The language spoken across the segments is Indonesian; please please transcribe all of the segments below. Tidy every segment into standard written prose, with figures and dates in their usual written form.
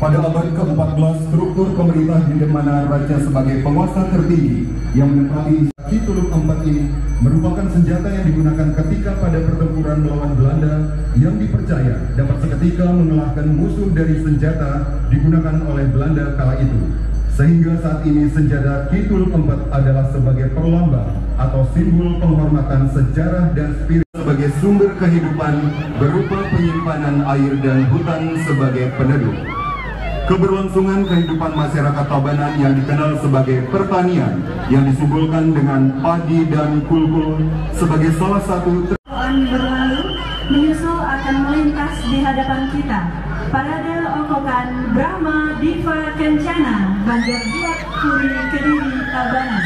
Pada abad ke-14, struktur pemerintah di mana raja sebagai penguasa tertinggi yang menempati Kitulung IV ini merupakan senjata yang digunakan ketika pada pertempuran melawan Belanda yang dipercaya dapat seketika mengalahkan musuh dari senjata digunakan oleh Belanda kala itu. Sehingga saat ini senjata Kitulung IV adalah sebagai perlambang atau simbol penghormatan sejarah dan spirit sebagai sumber kehidupan berupa penyimpanan air dan hutan sebagai peneduh. Keberlangsungan kehidupan masyarakat Tabanan yang dikenal sebagai pertanian yang disimbolkan dengan padi dan kulkul sebagai salah satu berlalu menyusul akan melintas di hadapan kita. Parade Okokan Brahma Diva Kencana Banjar Buat Puri Kediri Tabanan.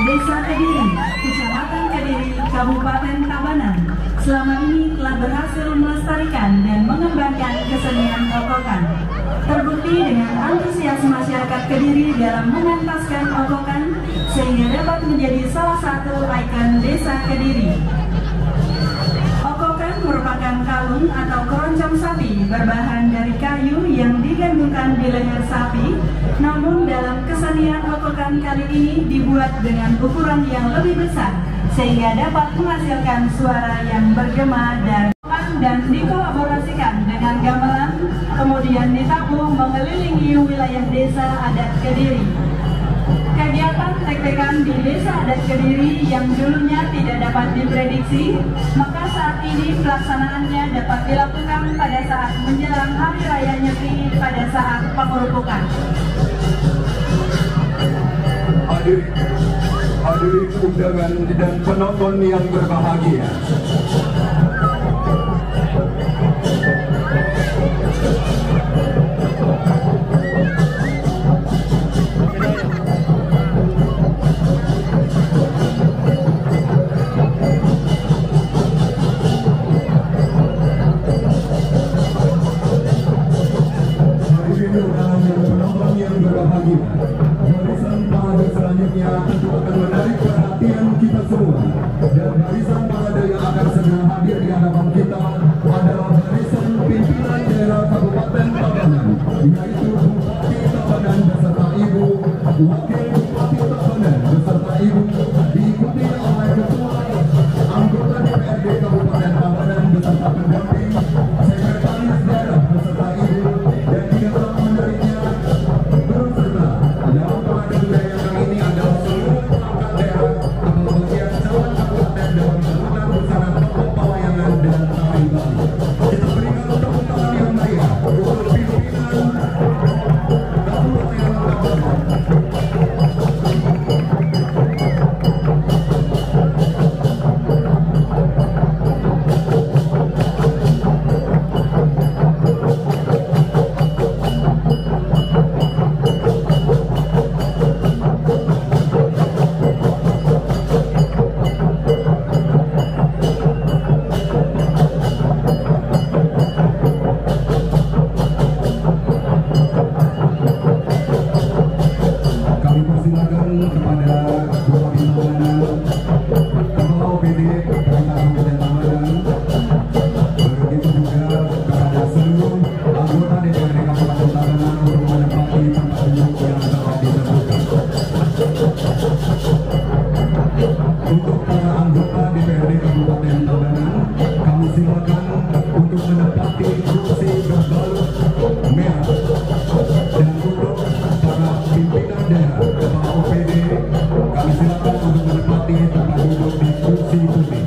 Desa Kediri, Kecamatan Kediri, Kabupaten Tabanan selama ini telah berhasil melestarikan dan mengembangkan kesenian okokan. Terbukti dengan antusias masyarakat Kediri dalam mengentaskan okokan sehingga dapat menjadi salah satu ikon desa Kediri. Okokan merupakan kalung atau keroncong sapi berbahan dari kayu yang digantungkan di leher sapi. Namun dalam kesenian okokan kali ini dibuat dengan ukuran yang lebih besar sehingga dapat menghasilkan suara yang bergema dan dikolaborasikan dengan gamelan, kemudian ditabuh mengelilingi wilayah desa adat Kediri. Kegiatan tek-tekan di desa adat Kediri yang dulunya tidak dapat diprediksi, maka saat ini pelaksanaannya dapat dilakukan pada saat menjelang Hari Raya Nyepi pada saat pengerupukan. Hadirin undangan dan penonton yang berbahagia. Barisan parade selanjutnya tentu akan menarik perhatian kita semua. Dan barisan parade yang akan segera hadir di hadapan kita adalah barisan pimpinan daerah Kabupaten Tabanan, yaitu Bupati Tabanan beserta Ibu, Wakil Bupati Tabanan beserta Ibu, diikuti oleh Ketua anggota DPRD Kabupaten Tabanan beserta pendamping, Sekretaris Daerah beserta Ibu, dan tidak kalah menariknya dalam parade budaya kali ini adalah seluruh perangkat daerah atau bagian calon kabupaten dalam menggunakan busana tokoh pewayangan dan tari Bali. Kita berikan tepuk tangan yang meriah untuk pimpinan Kabupaten Tabanan. Untuk para anggota DPRD Kabupaten Tabanan, kami silakan untuk menempati kursi berbalut merah. Dan untuk para pimpinan daerah, Pak OPD, kami silakan untuk menempati tempat duduk di kursi putih.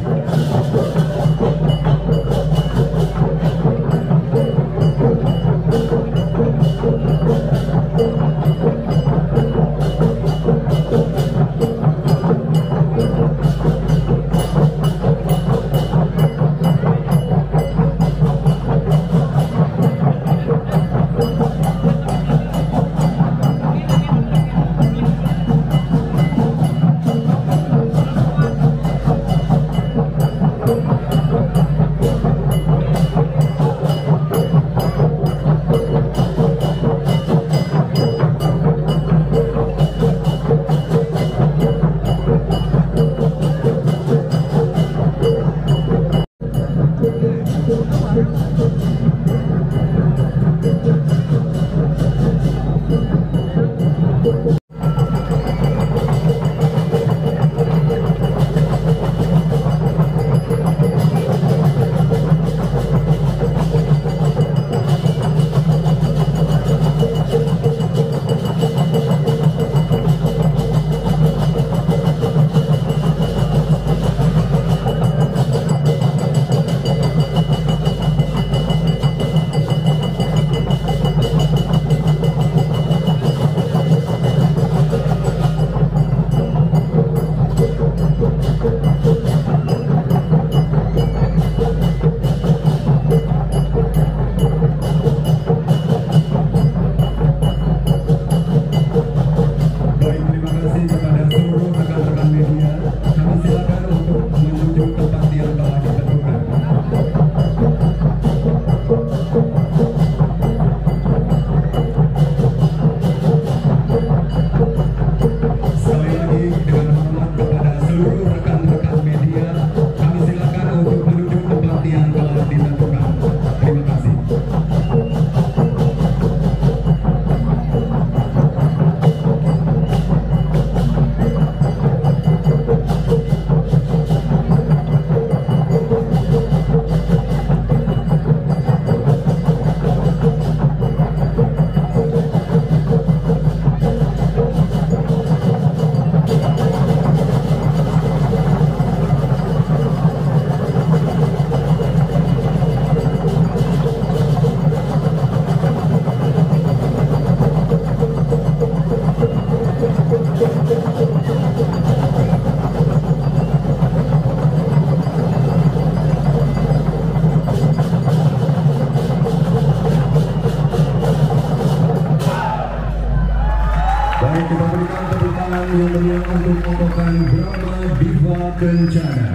kita berikan tepuk tangan yang meriah untuk kokokan Brahma Diva Kencana.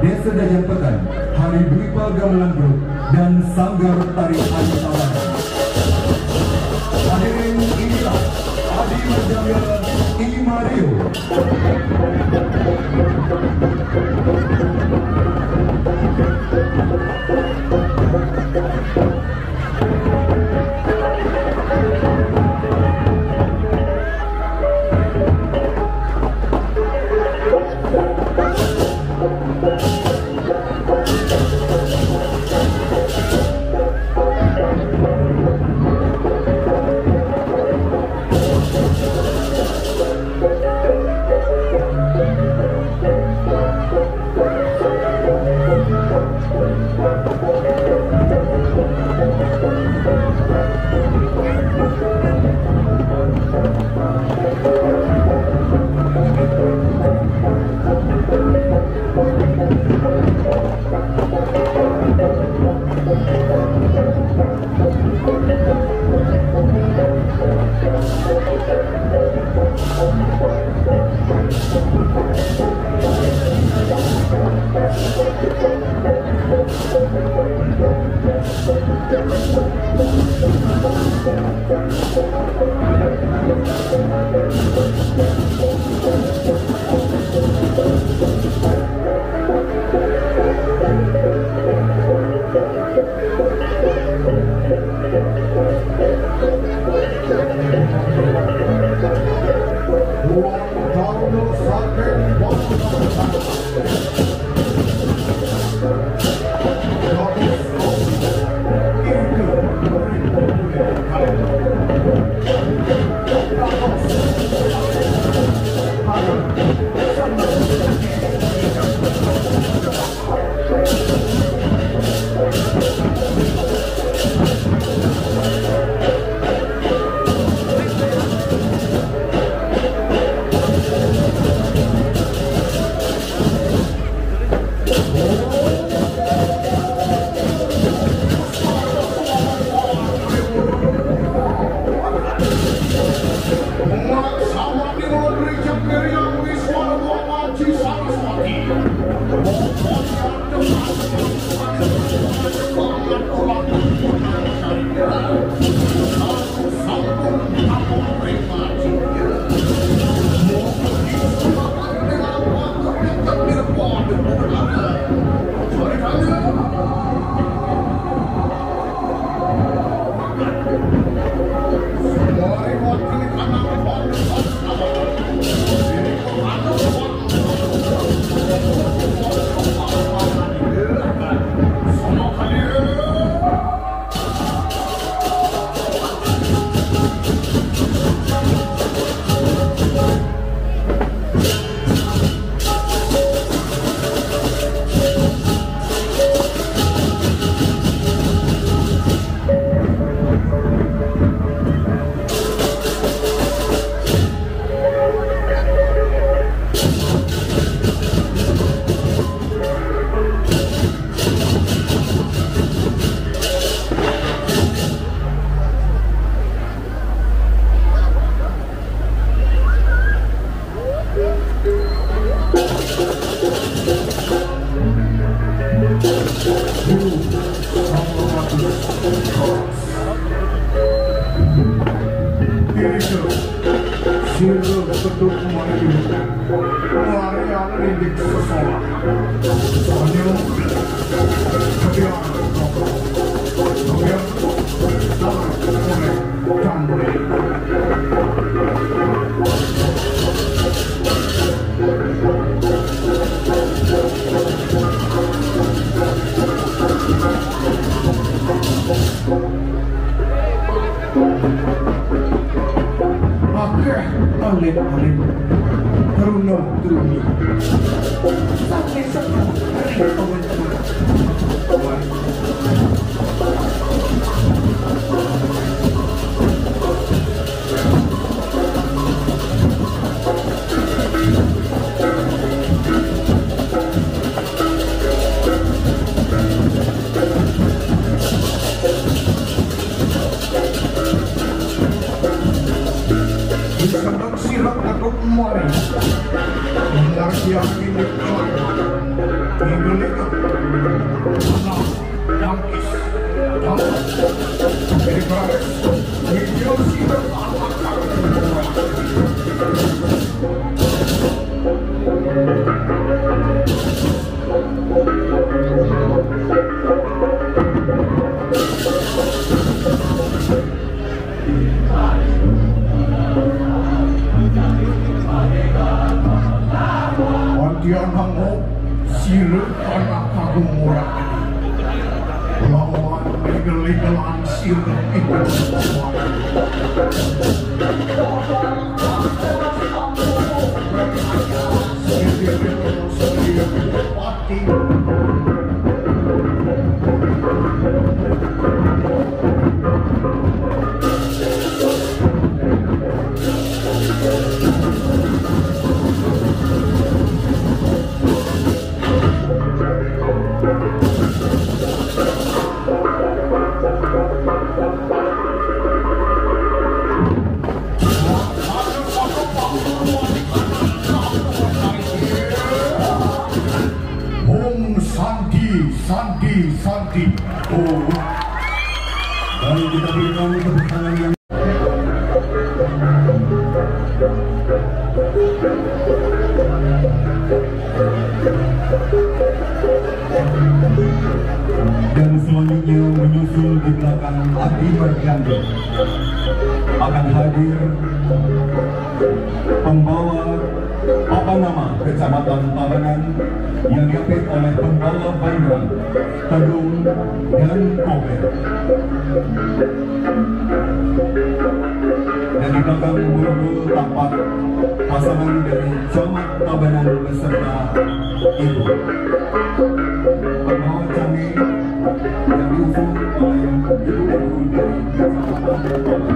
Desa Dajan Pekan, Hari Dwipa Gamelan Group, dan Sanggar Tari Adi Tawar. Hadirin, inilah Adi Marjamil I Mario. Hari-hari di sekolah. oleh terunung sampai sekarang teman-teman. Sandang sirat atau kemarin lagi yang ini Indonesia anak tangkis dari Paris video sirat dia nangok silut anak agung murah lawan legal-legalan silut itu Sandi. Oh, lalu kita berikan tepuk tangan yang dan selanjutnya menyusul di belakang Adi Bergandung akan hadir pembawa papan nama Kecamatan Tabanan yang diapit oleh pembawa bandara Tedung dan Kober. Dan di belakang muncul tampak pasangan dari Camat Tabanan beserta ibu. Pembawa Canggih yang diusung oleh ibu-ibu dari Kecamatan Tabanan.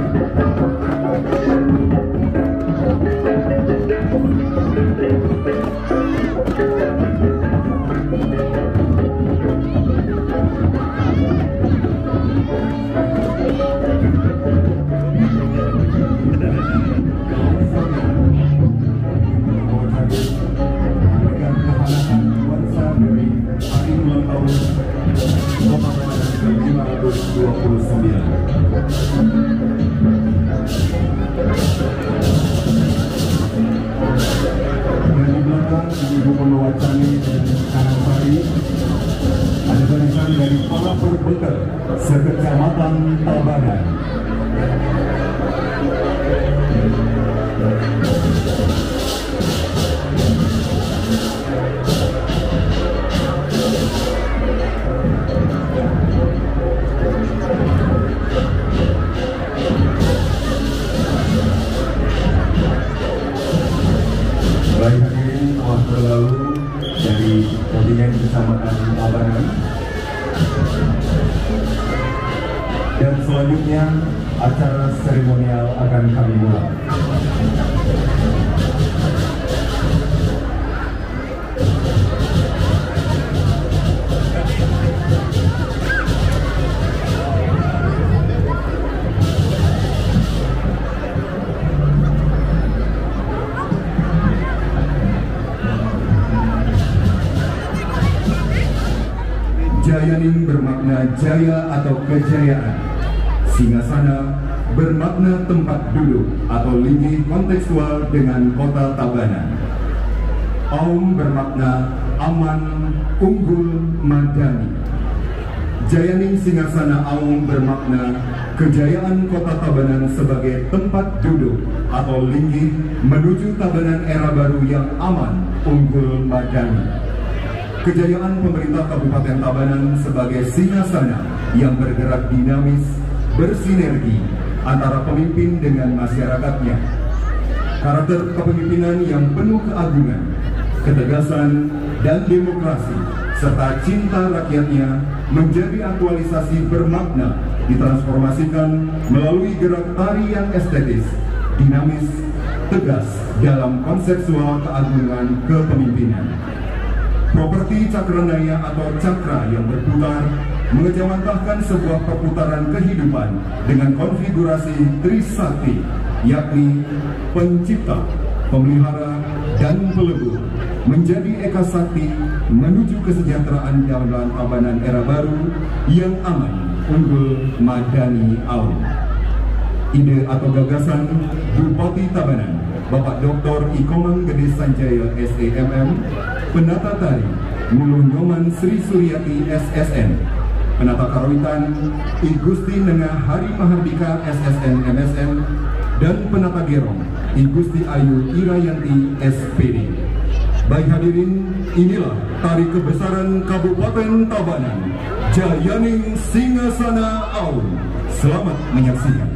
Ibu pembawa Canggih dan Kanasari ada barisan dari para perbekal sekecamatan Tabanan. Baik, waktu lalu dari kontingen Kecamatan Tabanan, dan selanjutnya acara seremonial akan kami mulai. Jayaning bermakna jaya atau kejayaan. Singasana bermakna tempat duduk atau linggih kontekstual dengan kota Tabanan. Aum bermakna aman, unggul, madani. Jayaning Singasana Aum bermakna kejayaan kota Tabanan sebagai tempat duduk atau linggih menuju Tabanan era baru yang aman, unggul, madani. Kejayaan pemerintah Kabupaten Tabanan sebagai singasana yang bergerak dinamis, bersinergi antara pemimpin dengan masyarakatnya. karakter kepemimpinan yang penuh keagungan, ketegasan, dan demokrasi, serta cinta rakyatnya menjadi aktualisasi bermakna ditransformasikan melalui gerak tari yang estetis, dinamis, tegas dalam konseptual keagungan kepemimpinan. Properti Cakranaya atau cakra yang berputar mengejawantahkan sebuah perputaran kehidupan dengan konfigurasi Trisakti, yakni pencipta, pemelihara, dan pelebur, menjadi Eka Sakti menuju kesejahteraan dalam Tabanan era baru yang aman, unggul, madani, awet. Ide atau gagasan Bupati Tabanan, Bapak Dr. Ikomang Gede Sanjaya SEMM, penata tari Mulu Nyoman Sri Suryati SSN, penata karawitan I Gusti Nengah Hari Mahardika SSN MSN, dan penata gerong I Gusti Ayu Irayanti SPD. Baik hadirin, inilah tari kebesaran Kabupaten Tabanan, Jayaning Singasana Aum. Selamat menyaksikan.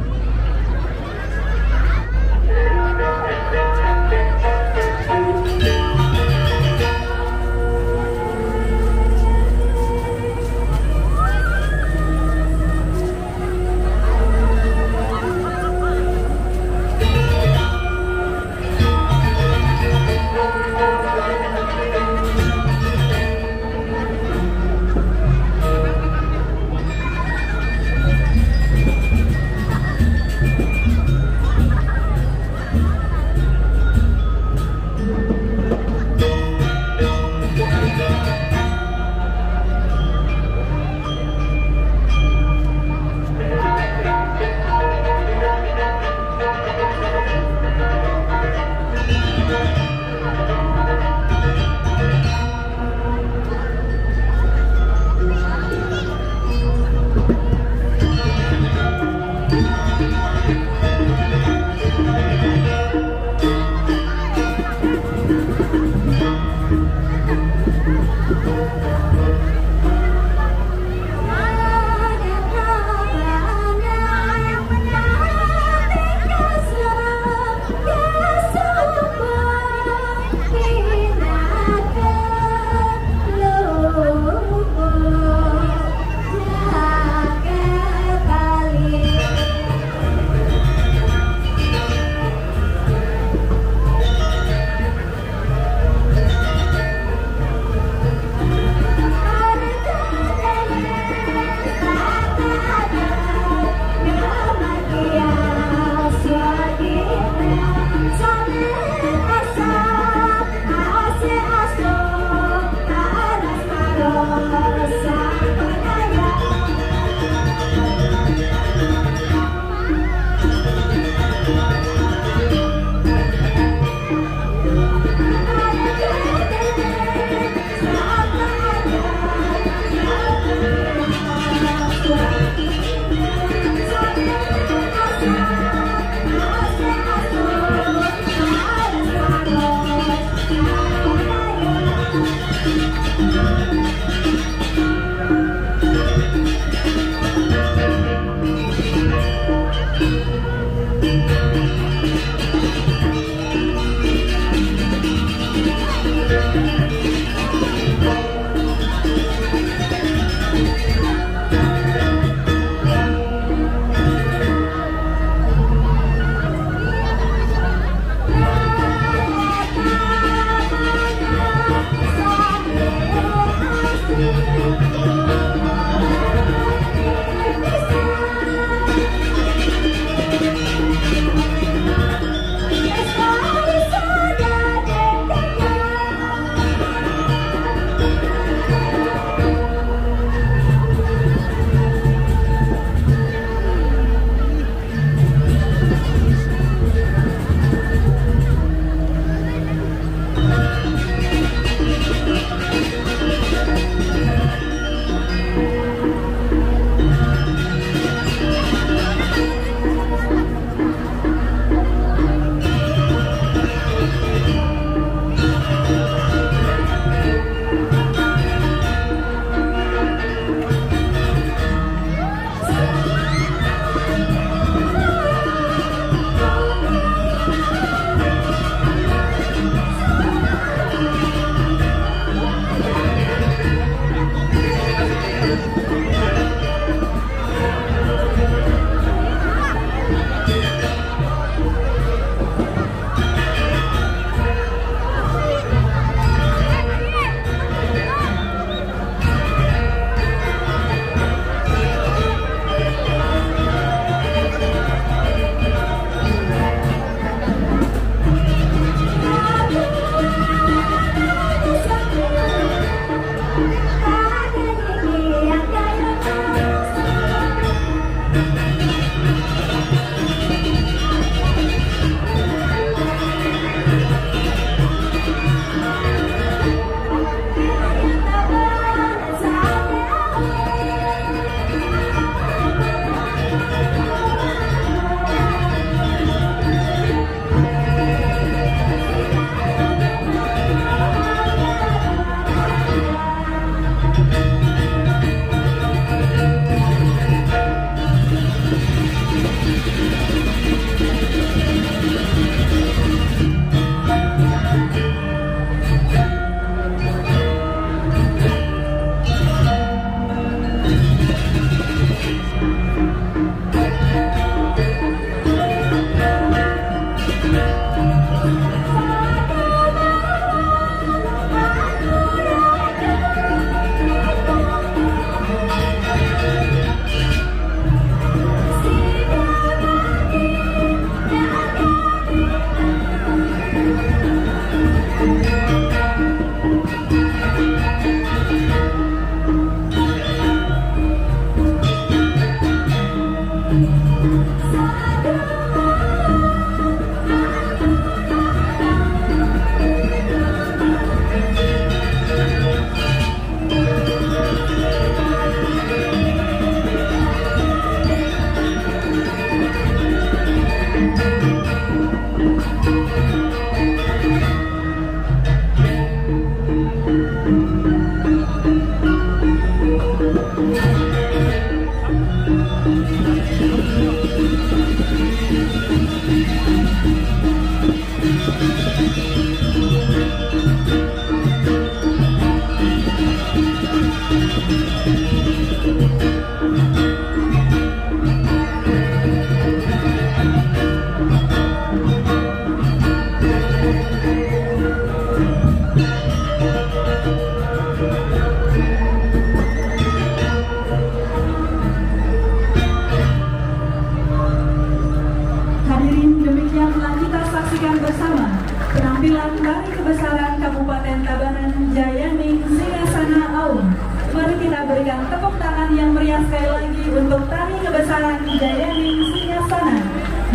Bersama penampilan Tari Kebesaran Kabupaten Tabanan Jayaning Singasana Aum. Mari kita berikan tepuk tangan yang meriah sekali lagi untuk Tari Kebesaran Jayaning Singasana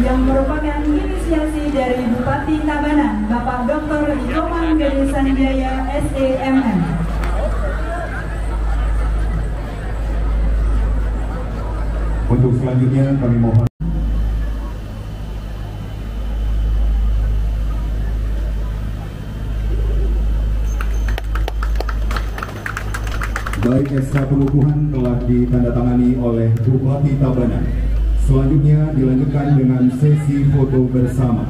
yang merupakan inisiasi dari Bupati Tabanan Bapak Dr. Ikoman Gede Sanjaya SEMM. Untuk selanjutnya kami mohon baik SK pengukuhan telah ditandatangani oleh Bupati Tabanan. Selanjutnya dilanjutkan dengan sesi foto bersama.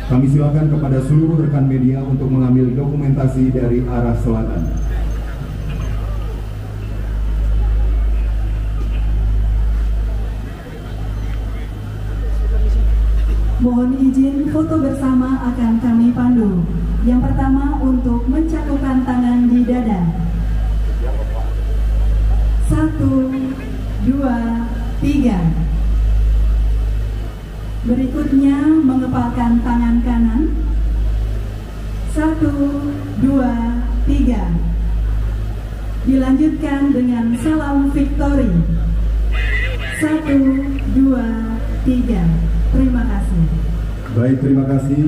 Kami silakan kepada seluruh rekan media untuk mengambil dokumentasi dari arah selatan. Mohon izin foto bersama akan kami pandu. Yang pertama untuk mencakupkan tangan di dada. 1, 2, 3. Berikutnya mengepalkan tangan kanan. 1, 2, 3. Dilanjutkan dengan salam victory. 1, 2, 3. Terima kasih. Baik, terima kasih.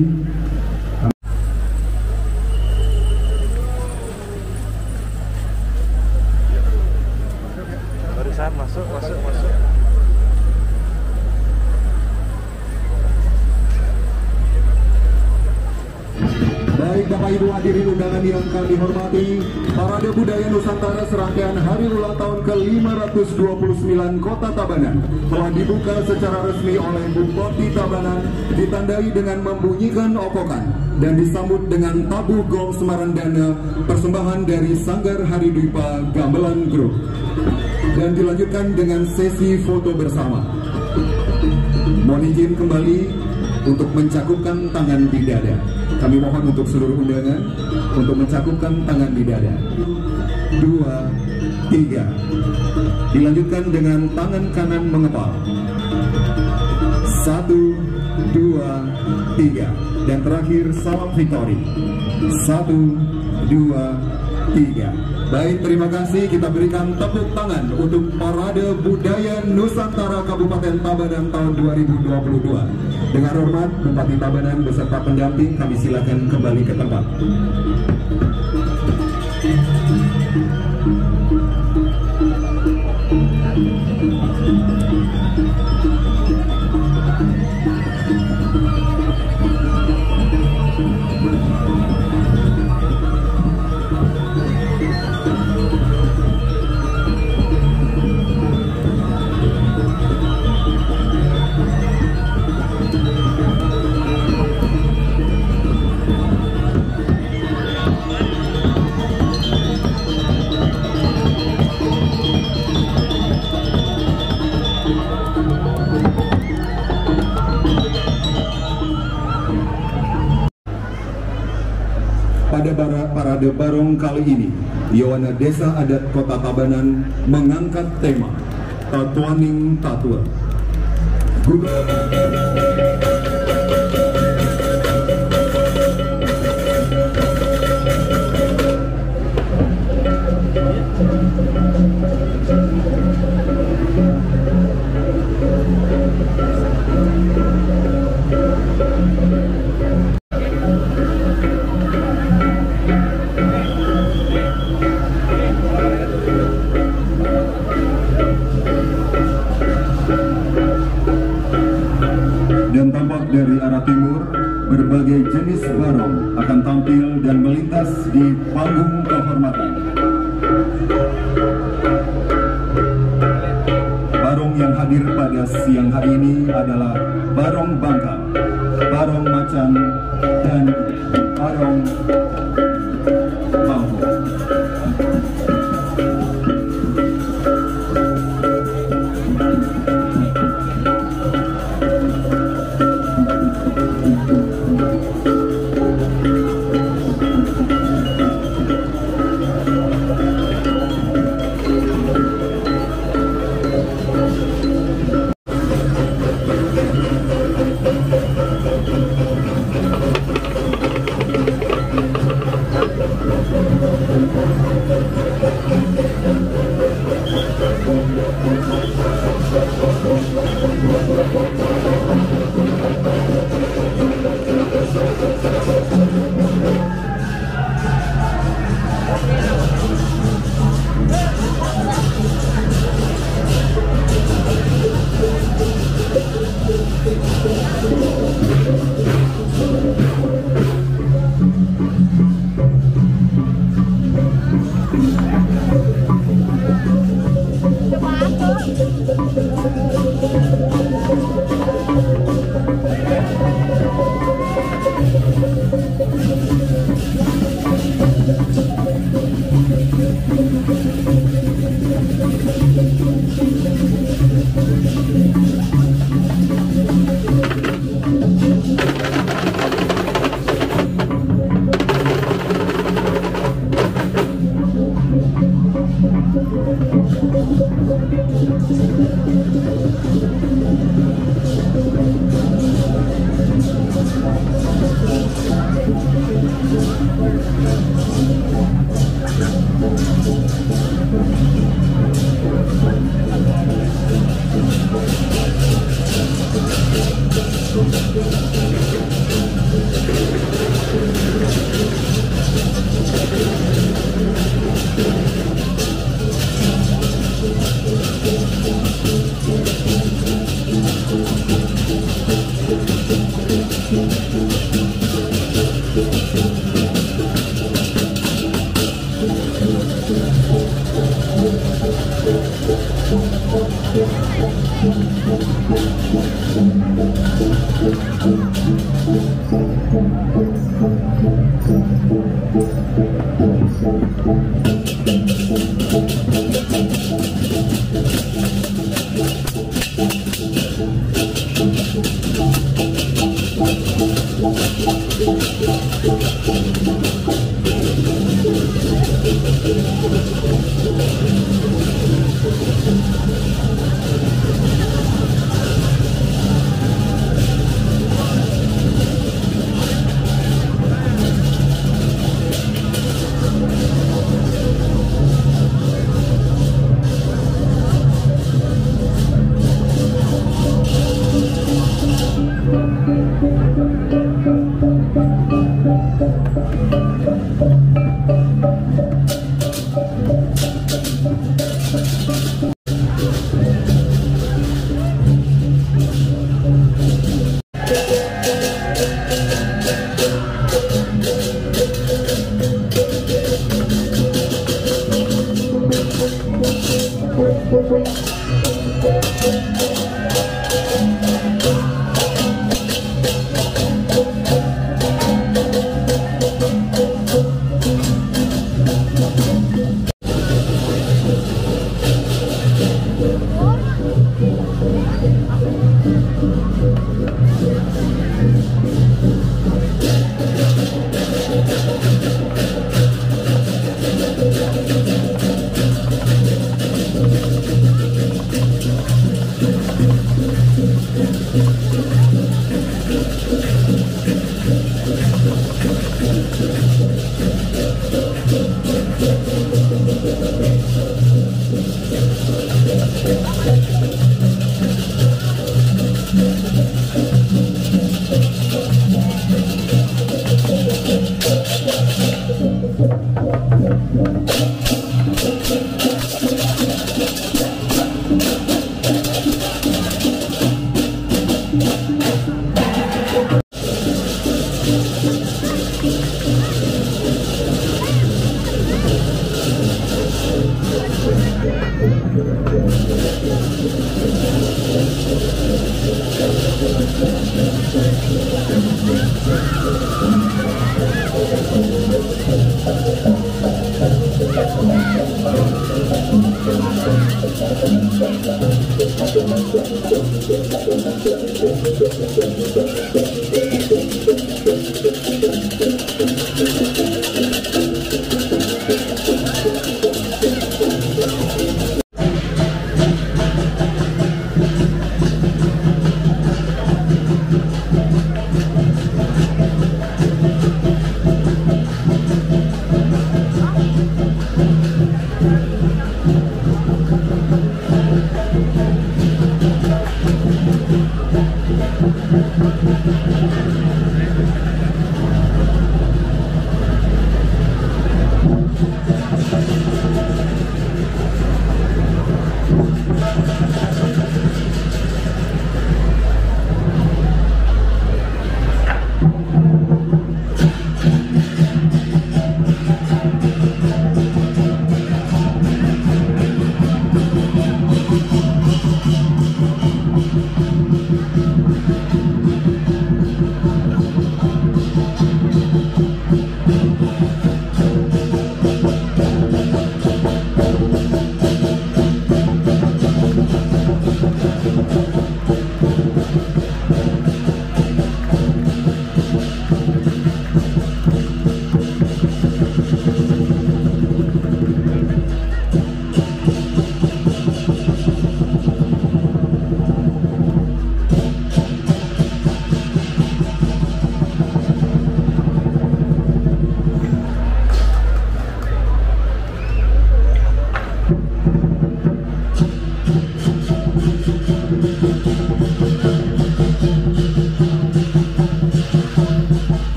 Barusan masuk. Baik Bapak Ibu hadirin undangan yang kami hormati, Parade Budaya Nusantara serangkaian Hari Ulang Tahun ke-529 Kota Tabanan telah dibuka secara resmi oleh Bupati Tabanan, ditandai dengan membunyikan okokan dan disambut dengan tabuh gong Semarandana, persembahan dari Sanggar Hari Dwipa Gamelan Group, dan dilanjutkan dengan sesi foto bersama. Mohon izin kembali untuk mencakupkan tangan di dada. Kami mohon untuk seluruh undangan untuk mencakupkan tangan di dada. 2, 3. Dilanjutkan dengan tangan kanan mengepal. 1, 2, 3. Dan terakhir salam victory. 1, 2, 3. Baik, terima kasih. Kita berikan tepuk tangan untuk Parade Budaya Nusantara Kabupaten Tabanan tahun 2022. Dengan hormat, Bupati Tabanan beserta pendamping kami silakan kembali ke tempat. Pada Parade Barong kali ini, Yowana Desa Adat Kota Tabanan mengangkat tema Tatuaning Tatua. Dan tampak dari arah timur, berbagai jenis barong akan tampil dan melintas di panggung kehormatan. Barong yang hadir pada siang hari ini adalah barong bangka, barong macan, dan barong bambu.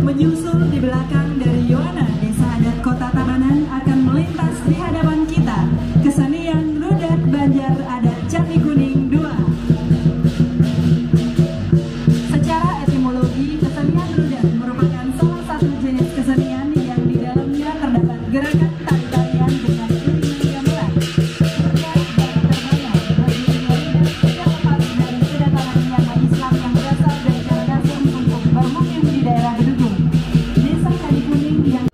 Menyusul di belakang dari Yohana, Desa Adat Kota Tabanan akan melintas di hadapan kita kesenian Rudat Banjar Adat Candi Kuning 2. Secara etimologi, kesenian Rudat merupakan salah satu jenis kesenian yang di dalamnya terdapat gerakan tari-tarian dengan iringan gamelan, berkat dan terbanyak berdirinya Rudat tidak lepas dari kedatangan ulama Islam yang berasal dari Karangasem untuk bermukim di daerah Bedugul. Desa Candi Kuning yang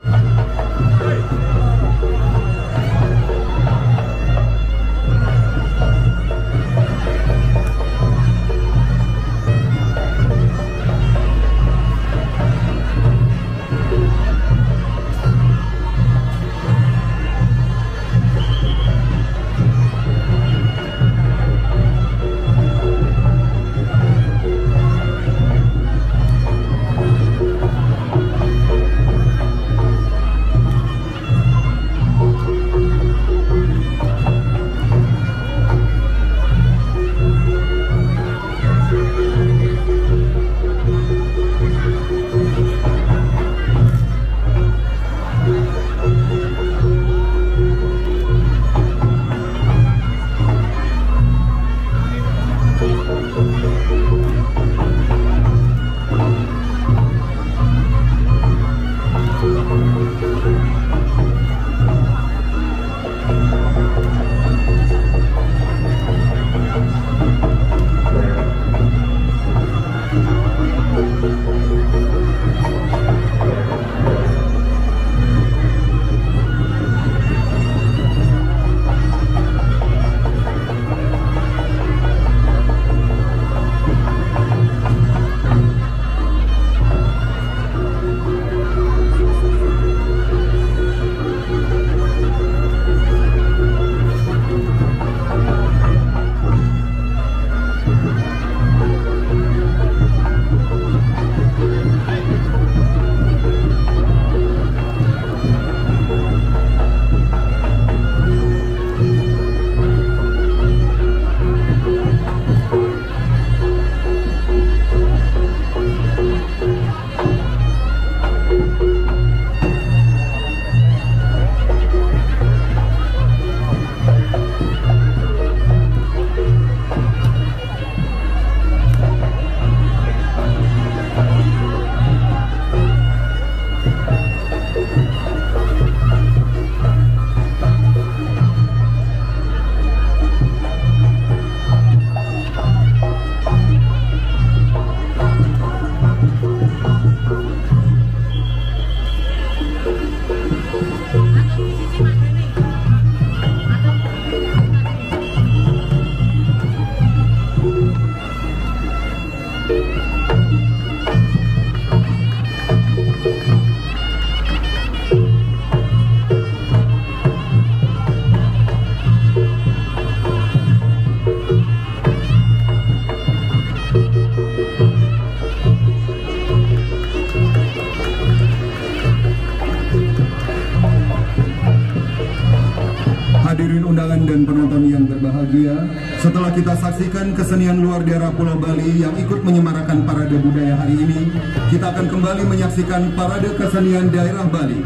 dan penonton yang berbahagia, setelah kita saksikan kesenian luar daerah Pulau Bali yang ikut menyemarakan parade budaya hari ini, kita akan kembali menyaksikan parade kesenian daerah Bali.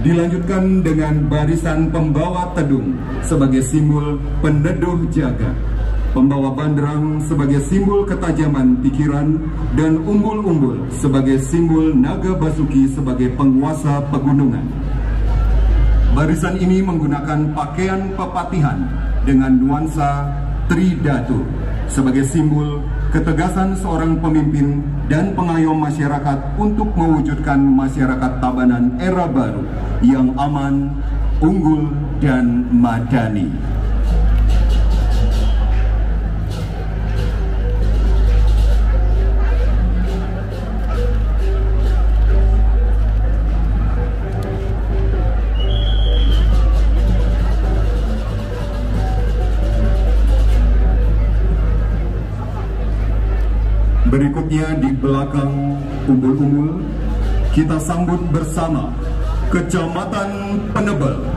Dilanjutkan dengan barisan pembawa tedung sebagai simbol peneduh jagat, pembawa bandrang sebagai simbol ketajaman pikiran, dan umbul-umbul sebagai simbol naga basuki sebagai penguasa pegunungan. Barisan ini menggunakan pakaian pepatihan dengan nuansa tridatu sebagai simbol ketegasan seorang pemimpin dan pengayom masyarakat untuk mewujudkan masyarakat Tabanan era baru yang aman, unggul, dan madani. Berikutnya di belakang umbul-umbul, kita sambut bersama Kecamatan Penebel.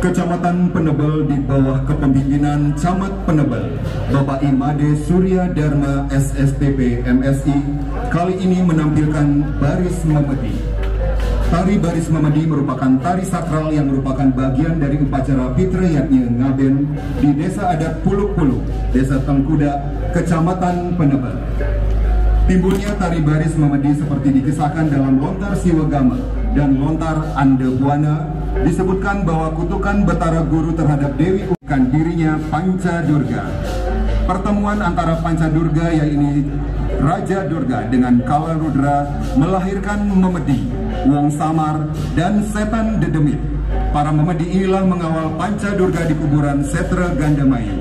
Kecamatan Penebel di bawah kepemimpinan Camat Penebel, Bapak Imade Surya Dharma SSTP MSI, kali ini menampilkan baris memedi. Tari baris memedi merupakan tari sakral yang merupakan bagian dari upacara Fitriyatnya Ngaben di Desa Adat Puluk-Puluk, Desa Tengkuda, Kecamatan Penebel. Timbulnya tari baris memedi seperti dikisahkan dalam lontar Siwagama dan lontar Andebuana, disebutkan bahwa kutukan Betara Guru terhadap Dewi bukan dirinya Panca Durga. Pertemuan antara Panca Durga yaitu Raja Durga dengan Kala Rudra melahirkan Memedi, Wong Samar, dan Setan Dedemit. Para Memedi inilah mengawal Panca Durga di kuburan Setra Gandamayu.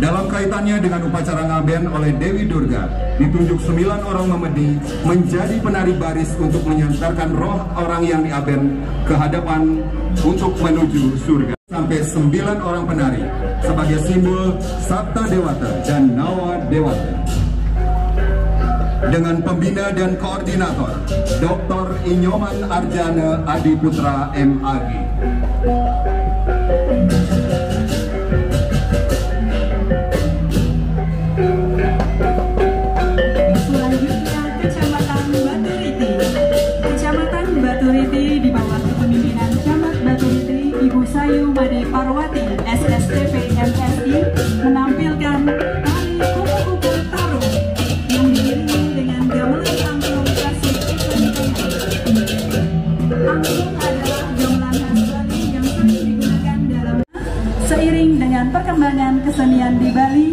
Dalam kaitannya dengan upacara ngaben oleh Dewi Durga, ditunjuk 9 orang Memedi menjadi penari baris untuk menyantarkan roh orang yang diaben ke hadapan untuk menuju surga. Sampai 9 orang penari sebagai simbol Sabta Dewata dan Nawa Dewata. Dengan pembina dan koordinator Dr. Inyoman Arjana Adiputra MAG. Selanjutnya Kecamatan Baturiti. Kecamatan Baturiti di bawah kepemimpinan Camat Baturiti Ibu Sayu Made Parwati SSTP MSI menampilkan tari kupu-kupu tarung yang diiringi dengan gamelan angklung klasik Indonesia. Angklung adalah gamelan khas Bali yang sering digunakan dalam. Seiring dengan perkembangan kesenian di Bali,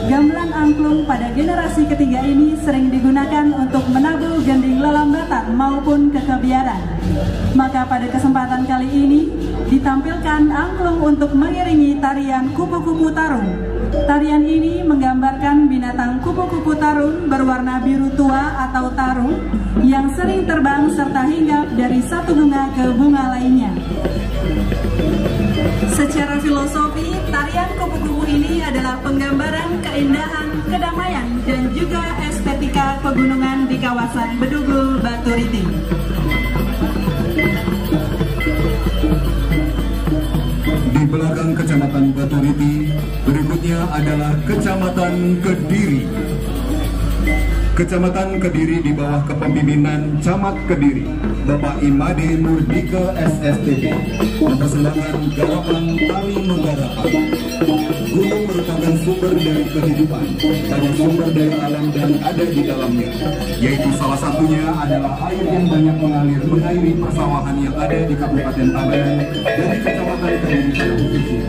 gamelan angklung pada generasi ketiga ini sering digunakan untuk menabuh gending lelambatan maupun kekebiaran. Maka pada kesempatan kali ini ditampilkan angklung untuk mengiringi tarian kupu-kupu tarung. Tarian ini menggambarkan binatang kupu-kupu tarung berwarna biru tua atau tarung yang sering terbang serta hinggap dari satu bunga ke bunga lainnya. Secara filosofi, tarian kupu-kupu ini adalah penggambaran keindahan, kedamaian, dan juga estetika pegunungan di kawasan Bedugul Baturiti. Di belakang Kecamatan Baturiti, berikutnya adalah Kecamatan Kediri. Kecamatan Kediri di bawah kepemimpinan Camat Kediri, Bapak Imade Murdika SSTP, mempersembahkan garapan Tali Menggarapan. Gunung merupakan sumber dari kehidupan, banyak sumber dari alam dan ada di dalamnya, yaitu salah satunya adalah air yang banyak mengalir mengairi persawahan yang ada di Kabupaten Tabanan dan di Kecamatan Kediri pada khususnya.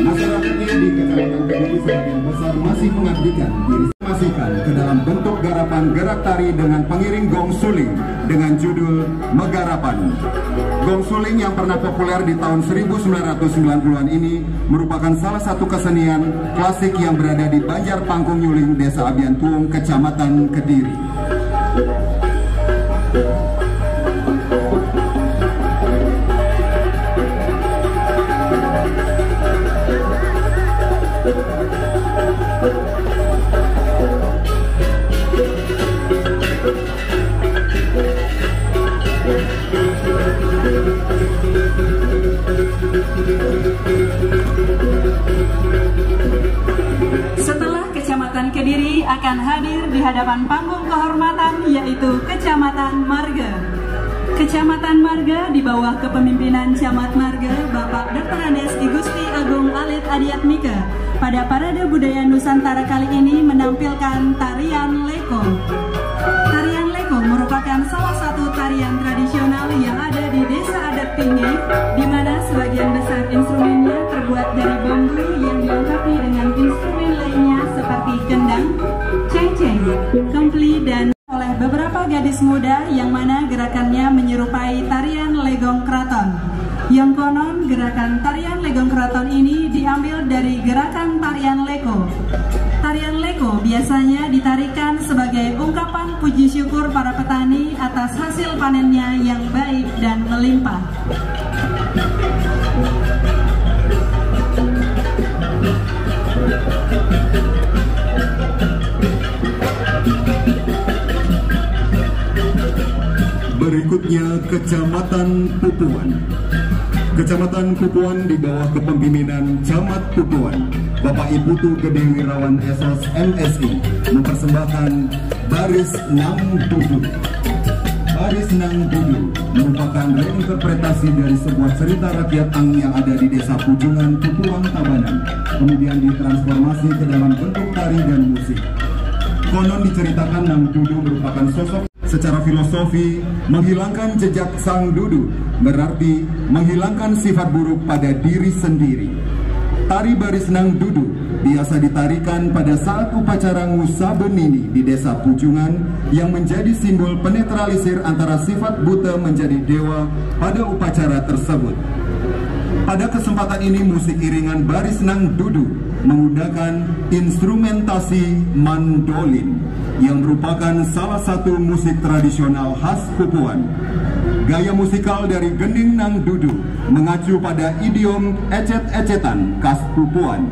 Masyarakatnya di Kecamatan Kediri sebagian besar masih mengabdikan diri ke dalam bentuk garapan gerak tari dengan pengiring gong suling dengan judul Megarapan. Gong suling yang pernah populer di tahun 1990-an ini merupakan salah satu kesenian klasik yang berada di Banjar Pangkung Nyuling, Desa Abian Tuung, Kecamatan Kediri. hadapan panggung kehormatan yaitu Kecamatan Marga. Kecamatan Marga di bawah kepemimpinan Camat Marga Bapak Dr. Andes I Gusti Agung Alit Adiatmika pada Parade Budaya Nusantara kali ini menampilkan tarian leko. Tarian leko merupakan salah satu tarian tradisional yang ada di Desa Adat Tinggi, di mana sebagian besar instrumennya terbuat dari bambu yang dilengkapi dengan instrumen lainnya seperti kendang, cengceng, kempli, dan oleh beberapa gadis muda yang mana gerakannya menyerupai tarian legong keraton. Yang konon gerakan tarian legong keraton ini diambil dari gerakan tarian leko. Tarian leko biasanya ditarikan sebagai ungkapan puji syukur para petani atas hasil panennya yang baik dan melimpah. Berikutnya Kecamatan Pupuan. Kecamatan Pupuan di bawah kepemimpinan Camat Pupuan Bapak Iputu Gede Wirawan Esos MSI mempersembahkan Baris Nang Dudu. Baris Nang Dudu merupakan reinterpretasi dari sebuah cerita rakyat Ang yang ada di Desa Pujungan Pupuan Tabanan, kemudian ditransformasi ke dalam bentuk tari dan musik. Konon diceritakan Nang Dudu merupakan sosok secara filosofi menghilangkan jejak sang dudu, berarti menghilangkan sifat buruk pada diri sendiri. Tari Baris Nang Dudu biasa ditarikan pada saat upacara Ngusabenini di Desa Pujungan yang menjadi simbol penetralisir antara sifat buta menjadi dewa pada upacara tersebut. Pada kesempatan ini musik iringan Baris Nang Dudu menggunakan instrumentasi mandolin yang merupakan salah satu musik tradisional khas Pupuan. Gaya musikal dari gending Nang Dudu mengacu pada idiom ecet-ecetan khas Pupuan.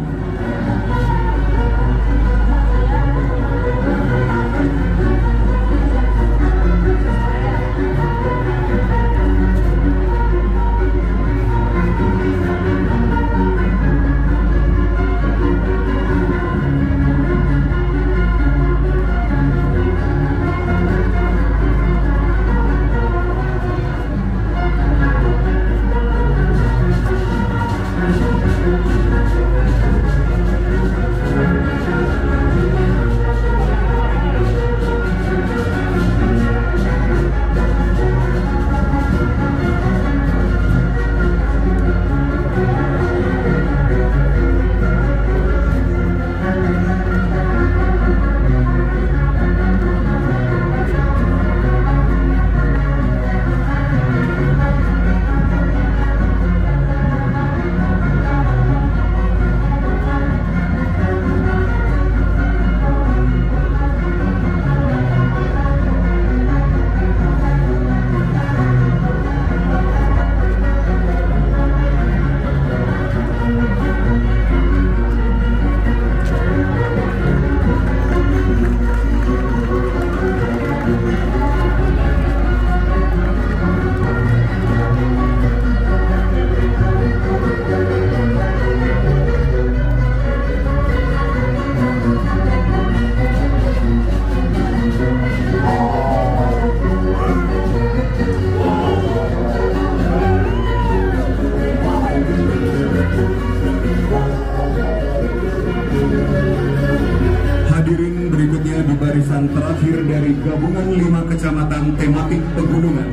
Hadirin, berikutnya di barisan terakhir dari gabungan 5 kecamatan tematik pegunungan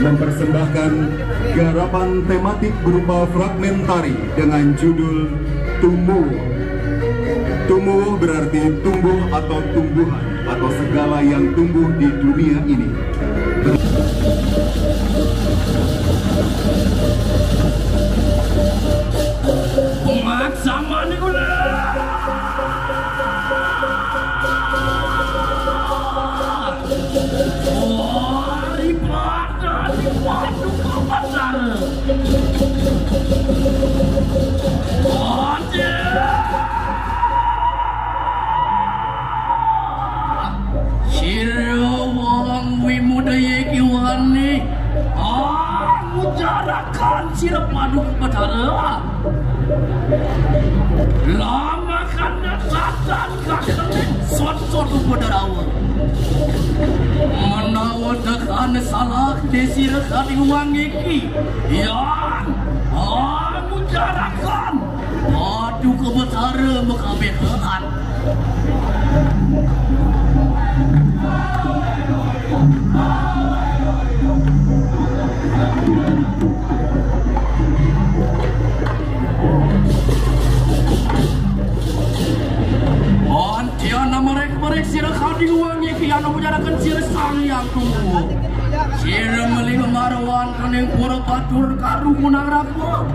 mempersembahkan garapan tematik berupa fragmen tari dengan judul Tumbuh. Tumbuh berarti tumbuh atau tumbuhan atau segala yang tumbuh di dunia ini. Umat sama nih sirap madu batara lama kan satan kakelit suatu pedarawa. Menawa tekan salah desirakan wangeki. Ya, aku jarakan. Aduh kebetara mekabehan. Tiana mereka sira kadi wangi kiana menjarakan sira sang yang tunggu. Sira meling marwan kaning pura patur karu munang rapo.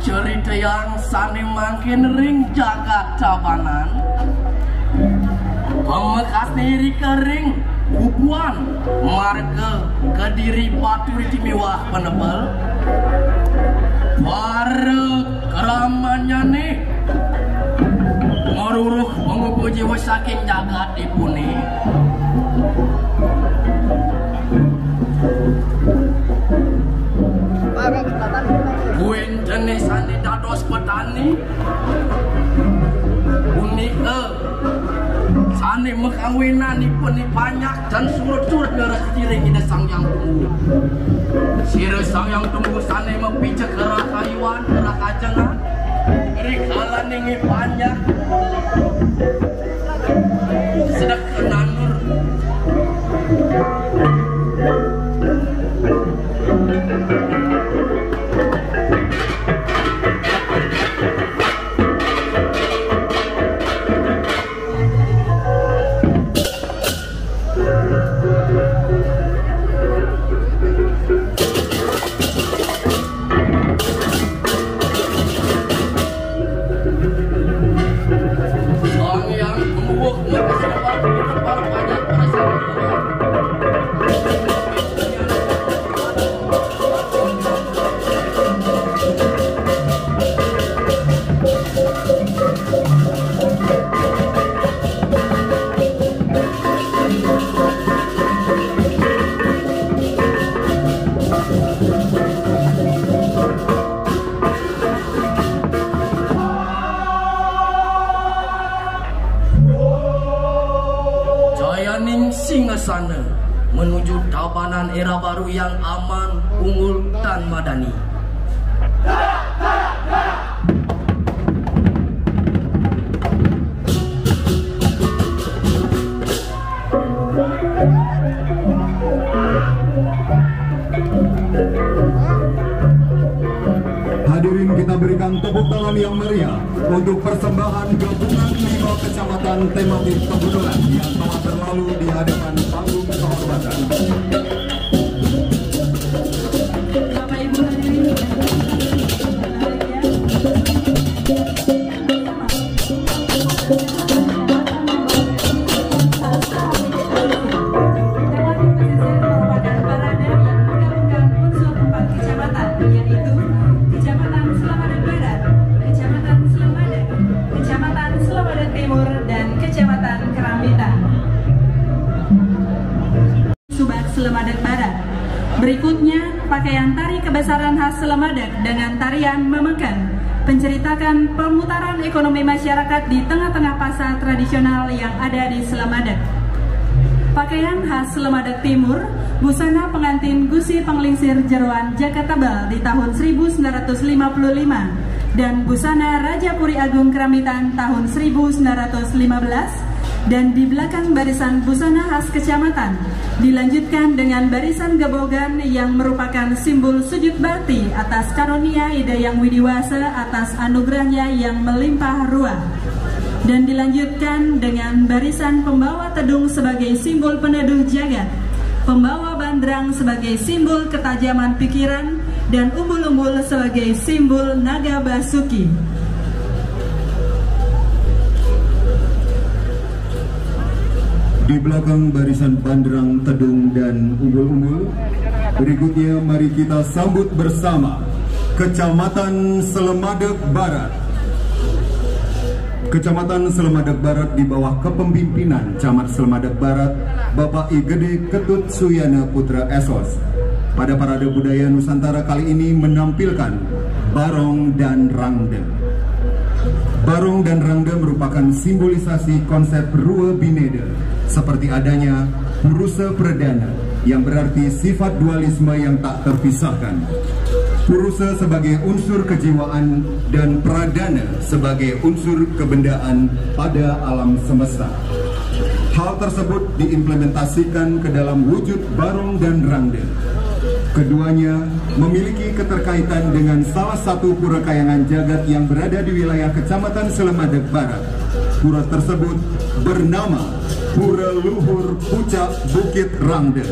Cerita yang sani makin ring jagat cabanan pemekas diri kering bubuan marga kediri batu istimewa penebel para keramanya nih ngaruruh mengupuji saking jagat ipuni Buin jenis sani dados petani unik sani mekawinan ipun banyak dan surut-surut gerak diri ida sang yang tunggu sira sang yang tunggu sani mempijak gerak kayuan gerak kajengan rikalan ini banyak sedek kenanur sana menuju tabanan era baru yang aman, unggul dan madani. Hadirin, kita berikan tepuk tangan yang meriah untuk persembahan gabungan 5 kecamatan tematik pegunungan yang telah berlalu di hadapan panggung kehormatan. Bapak Ibu hadirin Selemadak Barat. Berikutnya, pakaian tari kebesaran khas Selemadak dengan tarian Memekan menceritakan pemutaran ekonomi masyarakat di tengah-tengah pasar tradisional yang ada di Selemadak. Pakaian khas Selemadak Timur, busana pengantin Gusi Penglingsir Jeroan Jakarta Tebal di tahun 1955 dan busana Raja Puri Agung Keramitan tahun 1915. Dan di belakang barisan busana khas kecamatan dilanjutkan dengan barisan gebogan yang merupakan simbol sujud bakti atas karunia Ida Yang Widiwasa atas anugerahnya yang melimpah ruah, dan dilanjutkan dengan barisan pembawa tedung sebagai simbol peneduh jagat, pembawa bandrang sebagai simbol ketajaman pikiran, dan umbul-umbul sebagai simbol naga basuki. Di belakang barisan bandrang, tedung, dan umbul-umbul, berikutnya mari kita sambut bersama Kecamatan Selemadak Barat. Kecamatan Selemadeg Barat di bawah kepemimpinan Camat Selemadeg Barat, Bapak I Gede Ketut Suyana Putra Esos, pada Parade Budaya Nusantara kali ini menampilkan Barong dan Rangde. Barong dan Rangde merupakan simbolisasi konsep Rua Bineda, seperti adanya Purusa Perdana, yang berarti sifat dualisme yang tak terpisahkan. Purusa sebagai unsur kejiwaan dan Pradana sebagai unsur kebendaan pada alam semesta. Hal tersebut diimplementasikan ke dalam wujud Barong dan Rangde. Keduanya memiliki keterkaitan dengan salah satu pura kayangan jagat yang berada di wilayah Kecamatan Selemadeg Barat. Pura tersebut bernama Pura Luhur Pucak Bukit Rangde.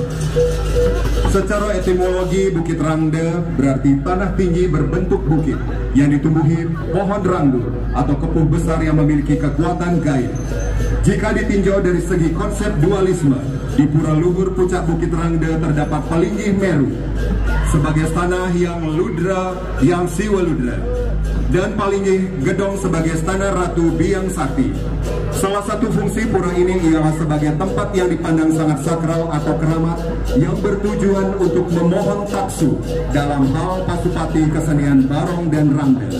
Secara etimologi, Bukit Rangde berarti tanah tinggi berbentuk bukit yang ditumbuhi pohon rangdu atau kepuh besar yang memiliki kekuatan gaib. Jika ditinjau dari segi konsep dualisme, di Pura Luhur Pucak Bukit Rangde terdapat Palinggih Meru sebagai tanah yang ludra, yang siwa ludra, dan Palinggih Gedong sebagai tanah Ratu Biang Sakti. Salah satu fungsi pura ini ialah sebagai tempat yang dipandang sangat sakral atau keramat yang bertujuan untuk memohon taksu dalam hal pasupati kesenian Barong dan Rangde.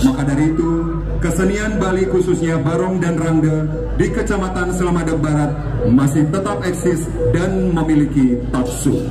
Maka dari itu, kesenian Bali khususnya Barong dan Rangde di Kecamatan Selemadeg Barat masih tetap eksis dan memiliki taksu.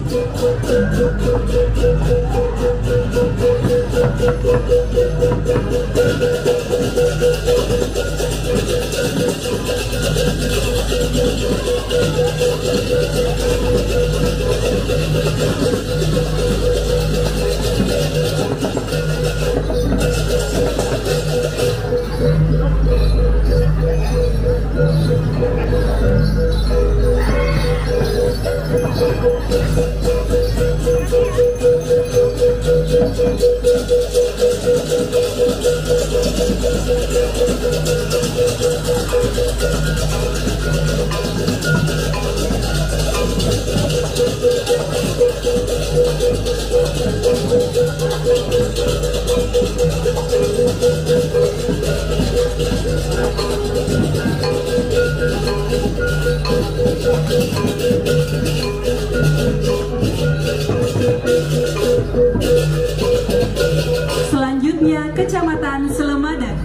Selanjutnya Kecamatan Selemadeg.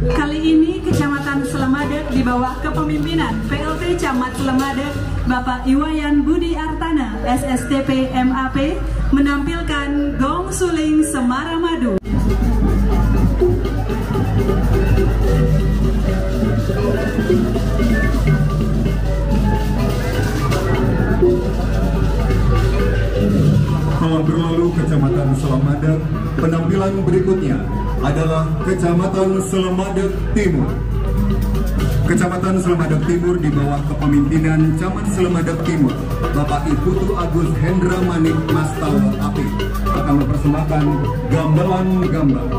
Kali ini Kecamatan Selemadeg di bawah kepemimpinan PLT Camat Selemadeg Bapak Iwayan Budi Artana SSTP MAP menampilkan Gong Suling Semara Madu. Telah berlalu Kecamatan Selemadeg, penampilan berikutnya adalah Kecamatan Selemadeg Timur. Kecamatan Selemadeg Timur di bawah kepemimpinan Camat Selemadeg Timur Bapak Iputu Agus Hendra Manik Mastawa AP akan mempersembahkan gamelan gambang.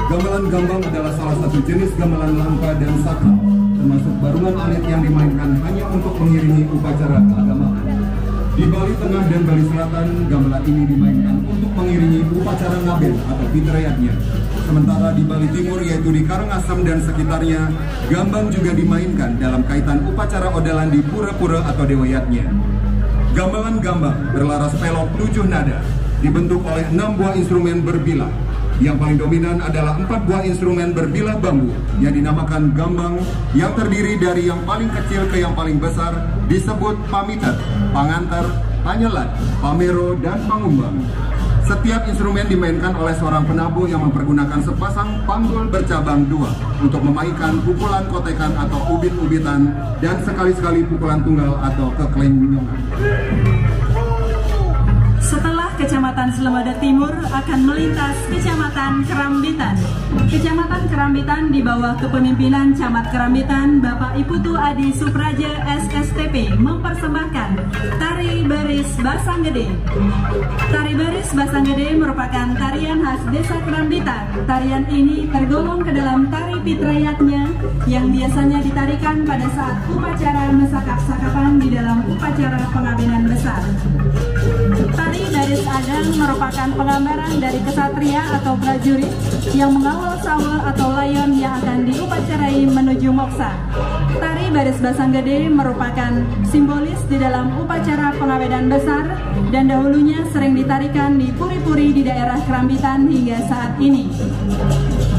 Gamelan gambang adalah salah satu jenis gamelan langka dan sakral, termasuk barungan alit yang dimainkan hanya untuk mengiringi upacara keagamaan. Di Bali Tengah dan Bali Selatan, gamelan ini dimainkan untuk mengiringi upacara ngaben atau fitrayatnya. Sementara di Bali Timur, yaitu di Karangasem dan sekitarnya, gambang juga dimainkan dalam kaitan upacara odalan di pura-pura atau dewayatnya. Gamelan gambang berlaras pelok 7 nada, dibentuk oleh 6 buah instrumen berbilah. Yang paling dominan adalah 4 buah instrumen berbilah bambu yang dinamakan gambang, yang terdiri dari yang paling kecil ke yang paling besar disebut pamitat, pangantar, panyelat, pamero, dan pangumbang. Setiap instrumen dimainkan oleh seorang penabuh yang mempergunakan sepasang panggul bercabang 2 untuk memainkan pukulan kotekan atau ubit-ubitan dan sekali-sekali pukulan tunggal atau kekelingongan. Setelah Kecamatan Selemadeg Timur akan melintas Kecamatan Kerambitan. Kecamatan Kerambitan di bawah kepemimpinan Camat Kerambitan Bapak Iputu Adi Supraja SSTP mempersembahkan Tari Baris Basanggede. Tari Baris Basanggede merupakan tarian khas Desa Kerambitan. Tarian ini tergolong ke dalam tari fitrayatnya yang biasanya ditarikan pada saat upacara mesakap-sakapan di dalam upacara pengabenan besar. Tari Baris Adang merupakan merupakan penggambaran dari kesatria atau prajurit yang mengawal sawa atau layon yang akan diupacarai menuju moksa. Tari baris basang gede merupakan simbolis di dalam upacara pengawedan besar dan dahulunya sering ditarikan di puri-puri di daerah Kerambitan hingga saat ini.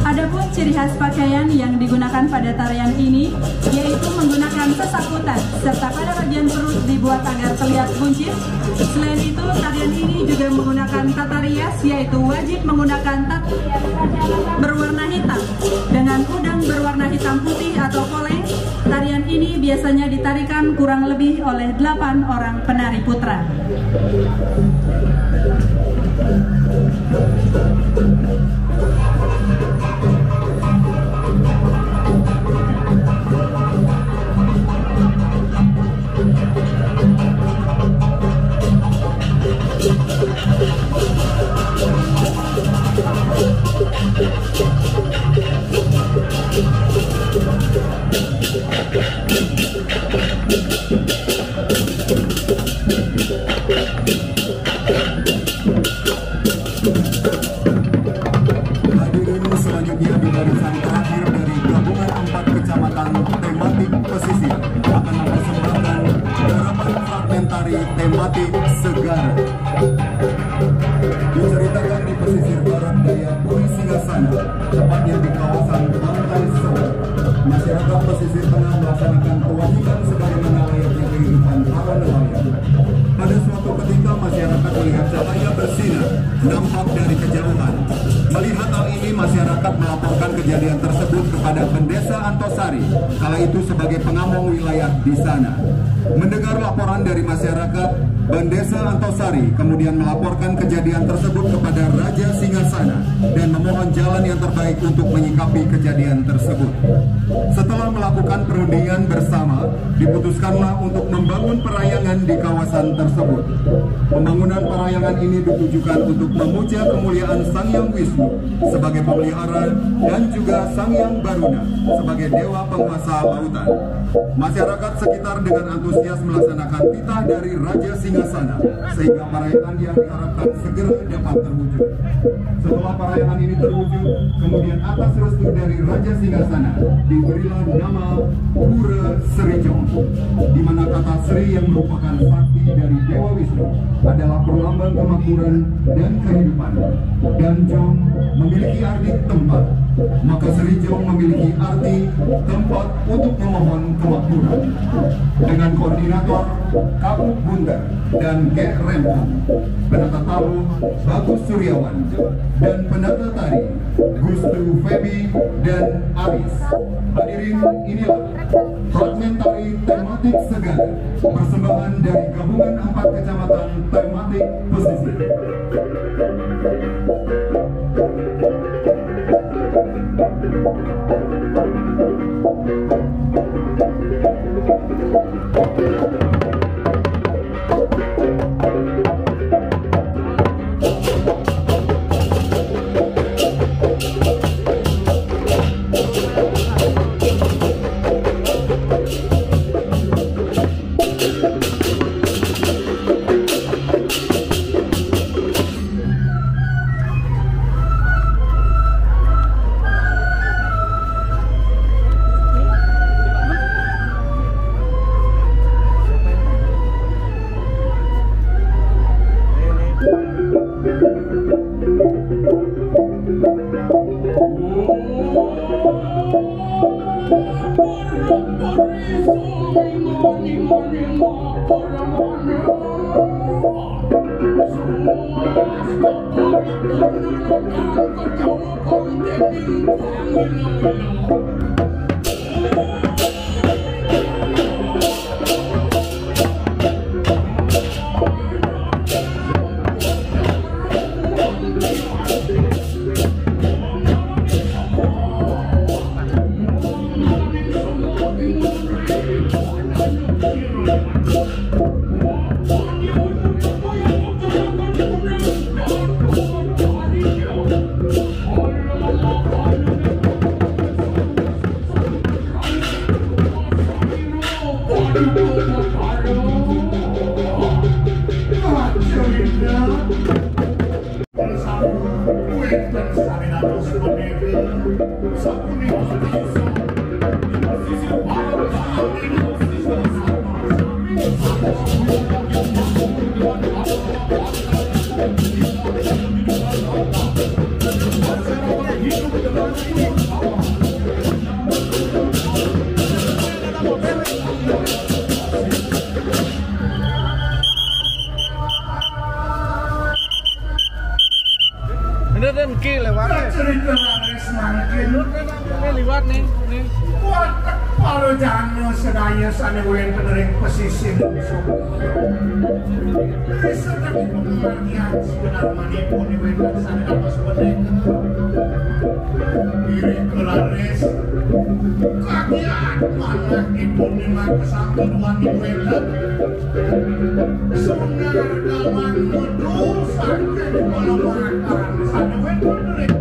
Adapun ciri khas pakaian yang digunakan pada tarian ini yaitu menggunakan sesakutan serta pada bagian perut dibuat agar terlihat buncit. Selain itu, tarian ini juga menggunakan tata rias, yaitu wajib menggunakan tata rias berwarna hitam dengan udang berwarna hitam putih atau koleng. Tarian ini biasanya ditarikan kurang lebih oleh 8 orang penari putra. Hadirin selanjutnya di barisan terakhir dari gabungan 4 kecamatan tematik pesisir akan mempersembahkan garapan fragmentari tematik Segara. Diceritakan di pesisir barat daya Puri Singasana, tepatnya di kawasan Pantai Sewu. Masyarakat pesisir tengah melaksanakan kewajiban sebagaimana layaknya kehidupan para nelayan. Pada suatu ketika masyarakat melihat cahaya bersinar nampak dari kejauhan. Melihat hal ini, masyarakat melaporkan kejadian tersebut kepada Pendesa Antosari, kala itu sebagai pengamong wilayah di sana. Mendengar laporan dari masyarakat, Pendesa Antosari kemudian melaporkan kejadian tersebut kepada Raja Singasana dan memohon jalan yang terbaik untuk menyikapi kejadian tersebut. Setelah melakukan perundingan bersama, diputuskanlah untuk membangun perayangan di kawasan tersebut. Pembangunan perayangan ini ditujukan untuk memuja kemuliaan Sang Hyang Wisnu sebagai pemelihara dan juga Sang Hyang Baruna sebagai dewa penguasa lautan. Masyarakat sekitar dengan antusias melaksanakan titah dari Raja Singasana sehingga perayangan yang diharapkan segera dapat terwujud. Setelah perayangan ini terwujud, kemudian atas restu dari Raja Singasana diberilah nama Pura Serijong, di mana kata Sri yang merupakan sakti dari Dewa Wisnu adalah perlambang kemakmuran dan kehidupan, dan Jong memiliki arti tempat, maka Serijong memiliki arti tempat untuk memohon kemakmuran. Dengan koordinator Kapuk Bunter dan Gek Rempong, penata tabuh Bagus Suryawan, dan penata tari Gustu Febi dan Aris. Hadirin, inilah fragmentari tematik Segara, persembahan dari gabungan 4 kecamatan tematik pesisir. Lewat nih. Kalau jangan sedaya sanewin penering pesisir seperti pengertian sebenar manipun diwetkan sana atas pendeka diri kelares kakian malah ipun lima kesangkan wangi wetan sebenar kawan mudul sampai di kolam makan sanewin penering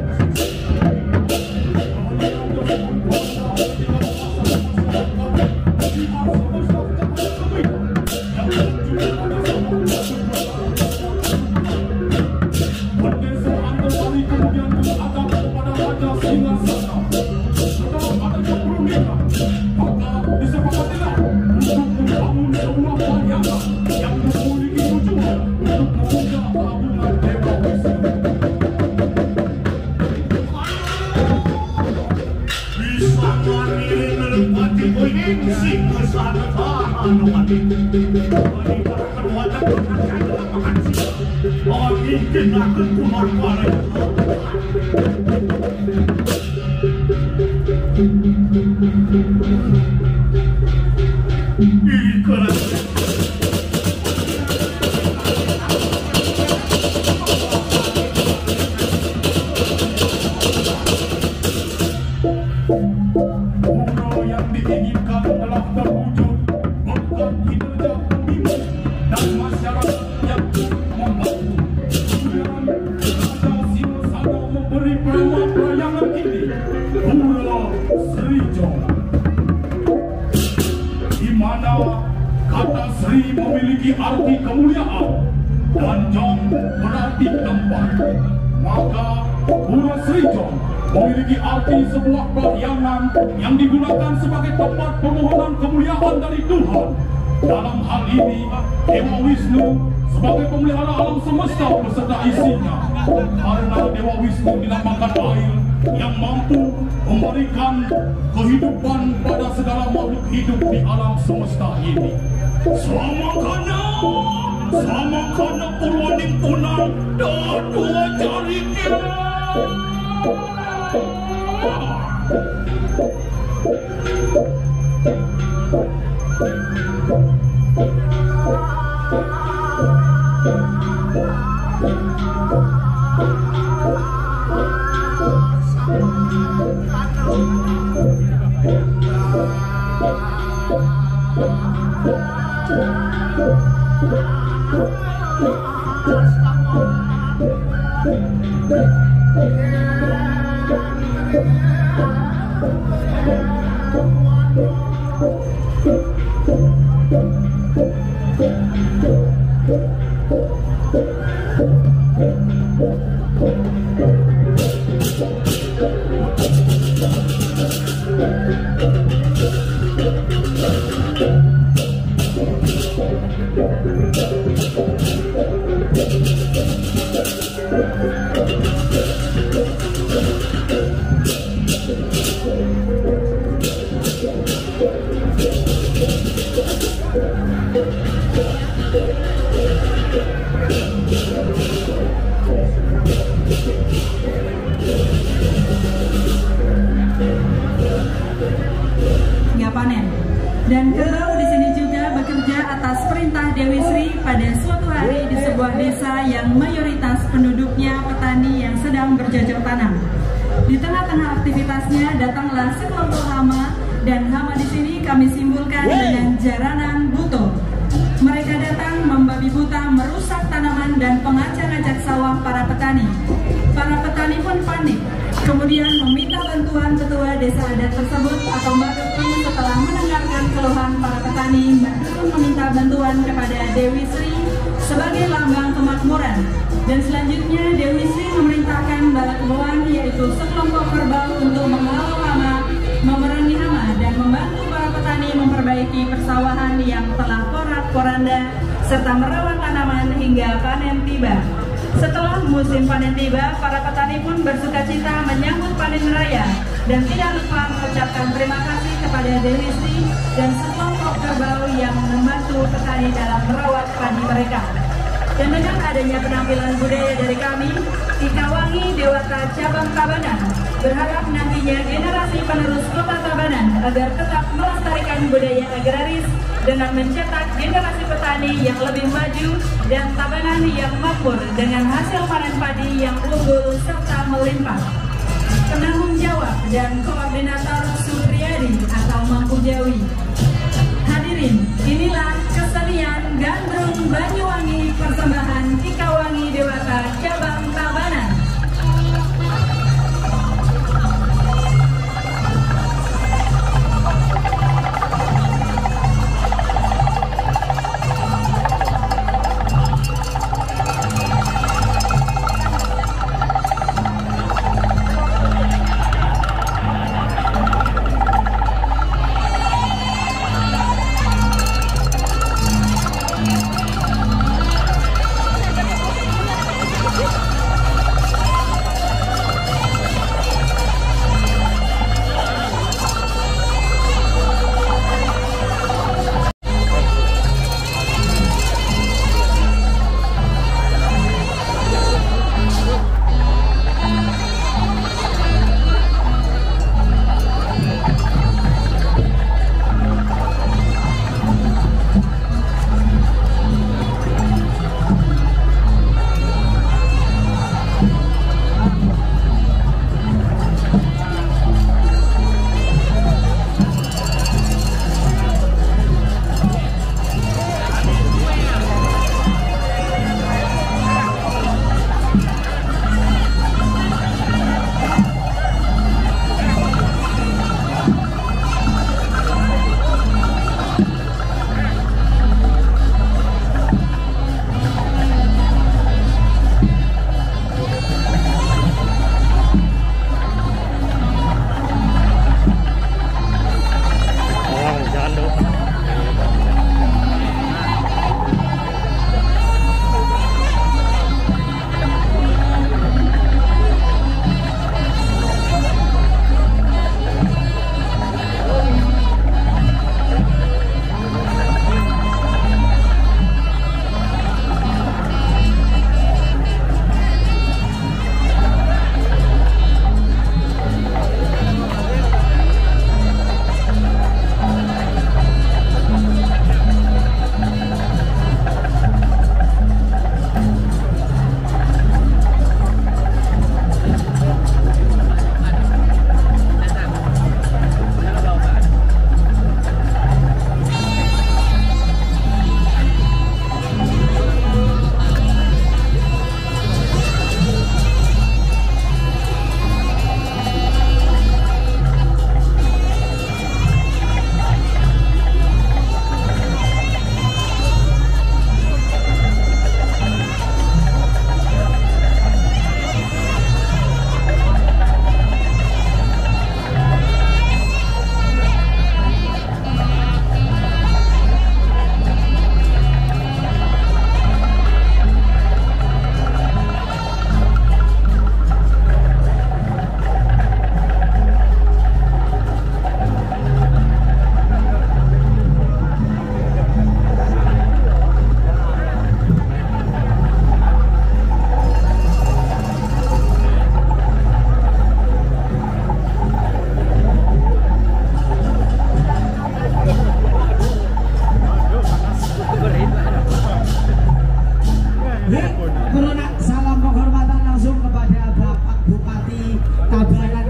yang diinginkan telah terwujud berkat kinerja pemimpin dan masyarakat yang membantu. Raja Singasana memberi pelayanan ini Pura Sri Jong, di mana kata Sri memiliki arti kemuliaan dan Jong berarti tempat. Maka Pura Sri Jong memiliki arti sebuah pelayanan yang digunakan sebagai tempat permohonan kemuliaan dari Tuhan. Dalam hal ini, Dewa Wisnu sebagai pemelihara alam semesta beserta isinya. Karena Dewa Wisnu dinamakan air yang mampu memberikan kehidupan pada segala makhluk hidup di alam semesta ini. Selamakana Purwaning Punang dan dua jarinya. Panen. Dan Kerau di sini juga bekerja atas perintah Dewi Sri pada suatu hari di sebuah desa yang mayoritas penduduknya petani yang sedang bercocok tanam. Di tengah-tengah aktivitasnya datanglah sekelompok hama, dan hama di sini kami simpulkan dengan jaranan buto. Mereka datang membabi buta merusak tanaman dan pengacak-acak sawah para petani. Para petani pun panik, kemudian meminta bantuan ketua desa adat tersebut atau Mbak Dukun. Setelah mendengarkan keluhan para petani, Mbak Dukun meminta bantuan kepada Dewi Sri sebagai lambang kemakmuran. Dan selanjutnya Dewi Sri memerintahkan bala kebawaan, yaitu sekelompok kerbau, untuk mengawal memperbaiki persawahan yang telah porak-poranda serta merawat tanaman hingga panen tiba. Setelah musim panen tiba, para petani pun bersukacita menyambut panen raya dan tidak lupa mengucapkan terima kasih kepada Dewi Sri dan sekelompok kerbau yang membantu petani dalam merawat padi mereka. Dan dengan adanya penampilan budaya dari kami, Ikawangi Dewata Cabang Tabanan berharap nantinya generasi penerus Kota Tabanan agar tetap melestarikan budaya agraris dengan mencetak generasi petani yang lebih maju dan Tabanan yang makmur dengan hasil panen padi yang unggul serta melimpah. Penanggung jawab dan koordinator Supriyadi atau Mangku Jawi. Hadirin, inilah kesenian Gandrung Banyuwangi persembahan Ikawangi Dewata Cabang Tabanan.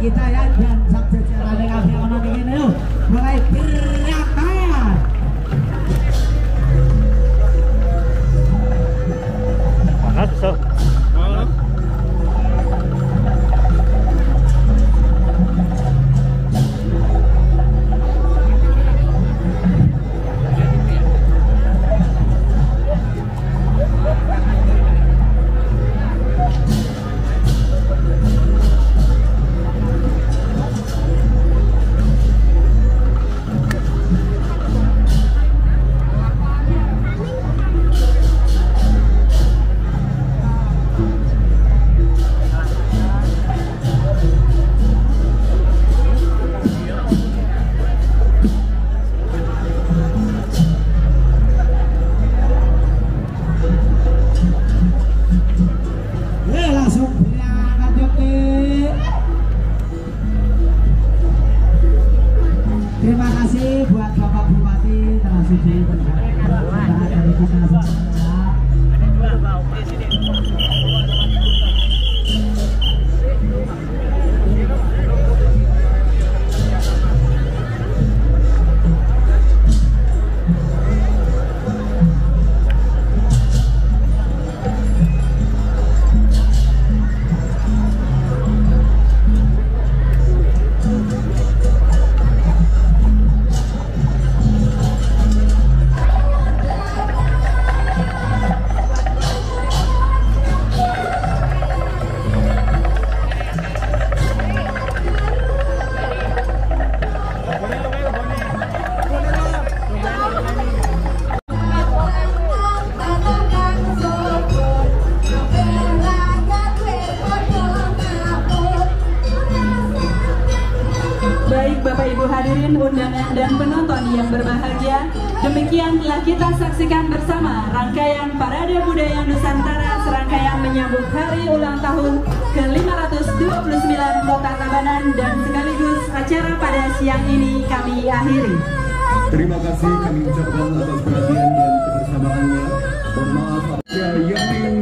kita ya dan sampai jalan kami ono ngene lho mulai berangkat. Panas so. hadirin undangan dan penonton yang berbahagia, demikian telah kita saksikan bersama rangkaian Parade Budaya Nusantara serangkaian menyambut hari ulang tahun ke-529 Kota Tabanan, dan sekaligus acara pada siang ini kami akhiri. Terima kasih kami ucapkan atas perhatian dan kebersamaannya. Mohon maaf. Yatim